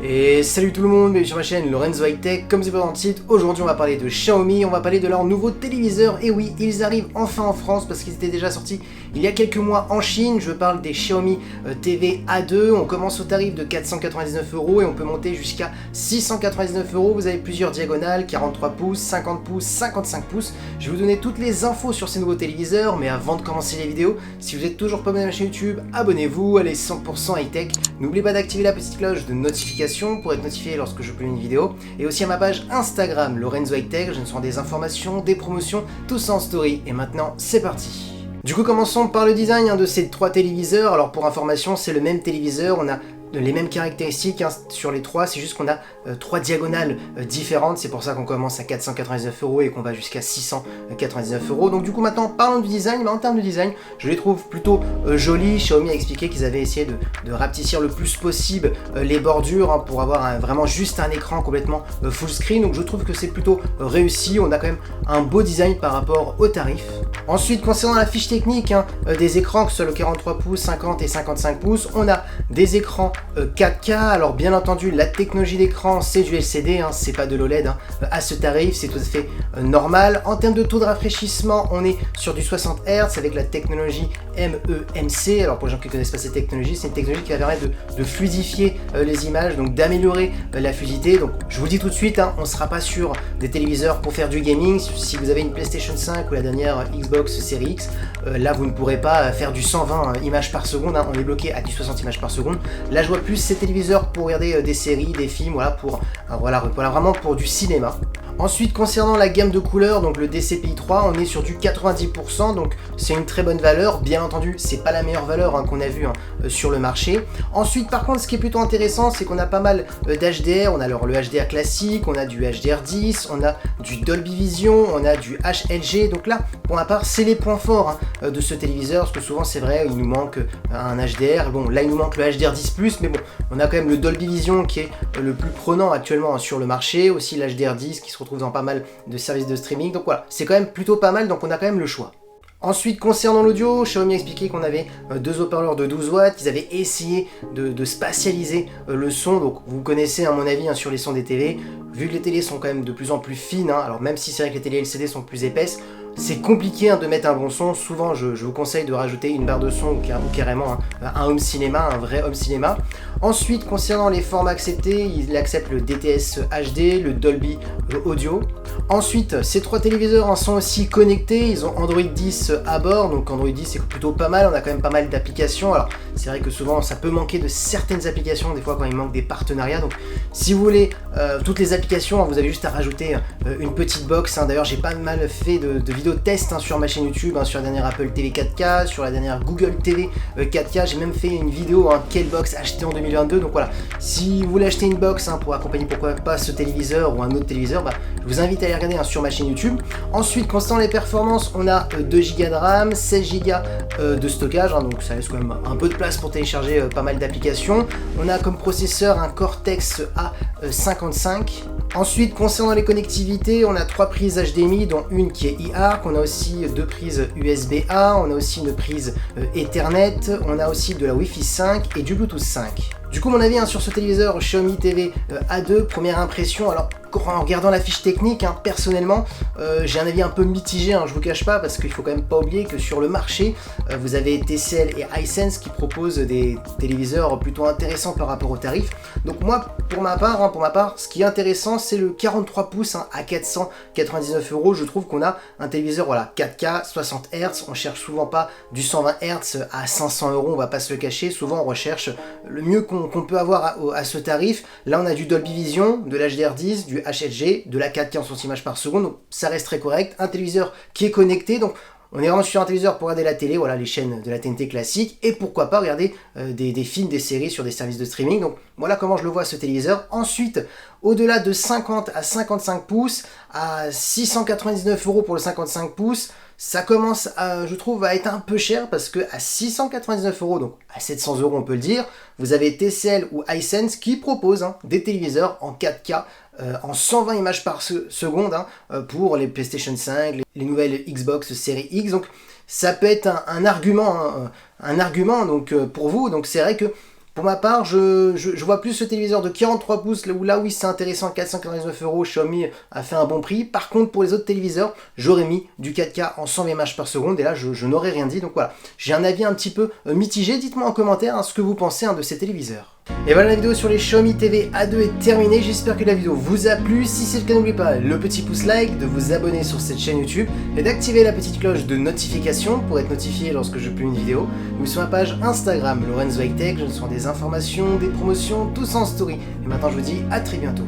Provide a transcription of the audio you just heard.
Et salut tout le monde, bienvenue sur ma chaîne Lorenzo High Tech. Comme c'est pas dans le titre, aujourd'hui on va parler de Xiaomi, on va parler de leur nouveau téléviseur. Et oui, ils arrivent enfin en France parce qu'ils étaient déjà sortis il y a quelques mois en Chine. Je parle des Xiaomi TV A2. On commence au tarif de 499 € et on peut monter jusqu'à 699 €. Vous avez plusieurs diagonales, 43 pouces, 50 pouces, 55 pouces. Je vais vous donner toutes les infos sur ces nouveaux téléviseurs, mais avant de commencer les vidéos, si vous êtes toujours pas abonné à ma chaîne YouTube, abonnez-vous, allez 100% high tech. N'oubliez pas d'activer la petite cloche de notification pour être notifié lorsque je publie une vidéo, et aussi à ma page Instagram Lorenzo High Tech. Je ne sors des informations, des promotions, tout ça en story. Et maintenant, c'est parti. Du coup, commençons par le design de ces trois téléviseurs. Alors pour information, c'est le même téléviseur, on a les mêmes caractéristiques sur les trois, c'est juste qu'on a trois diagonales différentes, c'est pour ça qu'on commence à 499 € et qu'on va jusqu'à 699 €. Donc du coup maintenant parlons du design. En termes de design, je les trouve plutôt jolis. Xiaomi a expliqué qu'ils avaient essayé de rapetissir le plus possible les bordures pour avoir vraiment juste un écran complètement full screen, donc je trouve que c'est plutôt réussi. On a quand même un beau design par rapport au tarif. Ensuite, concernant la fiche technique des écrans, que ce soit le 43 pouces, 50 et 55 pouces, on a des écrans 4K. Alors bien entendu, la technologie d'écran c'est du LCD, c'est pas de l'OLED. À ce tarif, c'est tout à fait normal. En termes de taux de rafraîchissement, on est sur du 60 Hz avec la technologie MEMC. Alors pour les gens qui ne connaissent pas cette technologie, c'est une technologie qui va permettre de fluidifier les images, donc d'améliorer la fluidité. Donc je vous le dis tout de suite, on ne sera pas sur des téléviseurs pour faire du gaming. Si vous avez une PlayStation 5 ou la dernière Xbox Series X, là vous ne pourrez pas faire du 120 images par seconde, on est bloqué à du 60 images par seconde. Là je vois plus ces téléviseurs pour regarder des séries, des films, voilà, vraiment pour du cinéma. Ensuite, concernant la gamme de couleurs, donc le DCI-3, on est sur du 90%, donc c'est une très bonne valeur. Bien entendu, c'est pas la meilleure valeur qu'on a vue sur le marché. Ensuite, par contre, ce qui est plutôt intéressant, c'est qu'on a pas mal d'HDR. On a alors le HDR classique, on a du HDR10, on a du Dolby Vision, on a du HLG. Donc là, pour ma part, c'est les points forts de ce téléviseur, parce que souvent, c'est vrai, il nous manque un HDR. Bon, là, il nous manque le HDR10+, mais bon, on a quand même le Dolby Vision qui est le plus prenant actuellement sur le marché. Aussi l'HDR10 qui se retrouve dans pas mal de services de streaming, donc voilà, c'est quand même plutôt pas mal, donc on a quand même le choix. Ensuite, concernant l'audio, Xiaomi a expliqué qu'on avait deux haut-parleurs de 12 watts, qu'ils avaient essayé de spatialiser le son, donc vous connaissez à mon avis sur les sons des TV, vu que les télés sont quand même de plus en plus fines, alors même si c'est vrai que les télés LCD sont plus épaisses, c'est compliqué de mettre un bon son. Souvent je vous conseille de rajouter une barre de son ou carrément un home cinéma, un vrai home cinéma. Ensuite, concernant les formats acceptés, il accepte le DTS HD, le Dolby Audio. Ensuite, ces trois téléviseurs sont aussi connectés, ils ont Android 10 à bord, donc Android 10 c'est plutôt pas mal, on a quand même pas mal d'applications. Alors c'est vrai que souvent ça peut manquer de certaines applications, des fois quand il manque des partenariats, donc si vous voulez toutes les applications, vous avez juste à rajouter une petite box. D'ailleurs j'ai pas mal fait de vidéos test sur ma chaîne YouTube, sur la dernière Apple TV 4K, sur la dernière Google TV 4K, j'ai même fait une vidéo quelle box acheter en 2022, donc voilà, si vous voulez acheter une box pour accompagner pourquoi pas ce téléviseur ou un autre téléviseur, je vous invite à aller regarder sur ma chaîne YouTube. Ensuite, concernant les performances, on a 2 Go de RAM, 16 Go de stockage, donc ça laisse quand même un peu de place pour télécharger pas mal d'applications. On a comme processeur un Cortex A55. Ensuite, concernant les connectivités, on a 3 prises HDMI, dont une qui est eARC, on a aussi 2 prises USB-A, on a aussi une prise Ethernet, on a aussi de la Wi-Fi 5 et du Bluetooth 5. Du coup, mon avis sur ce téléviseur Xiaomi TV A2, première impression, alors en regardant la fiche technique, personnellement, j'ai un avis un peu mitigé, je vous cache pas, parce qu'il faut quand même pas oublier que sur le marché, vous avez TCL et Hisense qui proposent des téléviseurs plutôt intéressants par rapport au tarif. Donc moi, pour ma part, ce qui est intéressant, c'est le 43 pouces à 499 €. Je trouve qu'on a un téléviseur 4K, 60 Hz, on cherche souvent pas du 120 Hz à 500 €, on va pas se le cacher, souvent on recherche le mieux qu'on peut avoir à ce tarif. Là on a du Dolby Vision, de l'HDR10, du HLG, de la 4K en 60 images par seconde, donc ça reste très correct. Un téléviseur qui est connecté, donc on est vraiment sur un téléviseur pour regarder la télé, les chaînes de la TNT classique, et pourquoi pas regarder des films, des séries sur des services de streaming. Donc voilà comment je le vois ce téléviseur. Ensuite, au-delà de 50 à 55 pouces, à 699 € pour le 55 pouces, ça commence je trouve, à être un peu cher, parce que à 699 €, donc à 700 € on peut le dire, vous avez TCL ou Hisense qui proposent des téléviseurs en 4K, en 120 images par seconde pour les PlayStation 5, les nouvelles Xbox Series X. Donc ça peut être un argument donc, pour vous. Donc c'est vrai que Pour ma part, je vois plus ce téléviseur de 43 pouces, là oui c'est intéressant, 499 €, Xiaomi a fait un bon prix. Par contre, pour les autres téléviseurs, j'aurais mis du 4K en 120 images par seconde, et là je n'aurais rien dit. Donc voilà, j'ai un avis un petit peu mitigé. Dites-moi en commentaire ce que vous pensez de ces téléviseurs. Et voilà, la vidéo sur les Xiaomi TV A2 est terminée, j'espère que la vidéo vous a plu. Si c'est le cas, n'oubliez pas le petit pouce like, de vous abonner sur cette chaîne YouTube et d'activer la petite cloche de notification pour être notifié lorsque je publie une vidéo, ou sur ma page Instagram Lorenzo High Tech, je reçois des informations, des promotions, tout ça en story. Et maintenant je vous dis à très bientôt.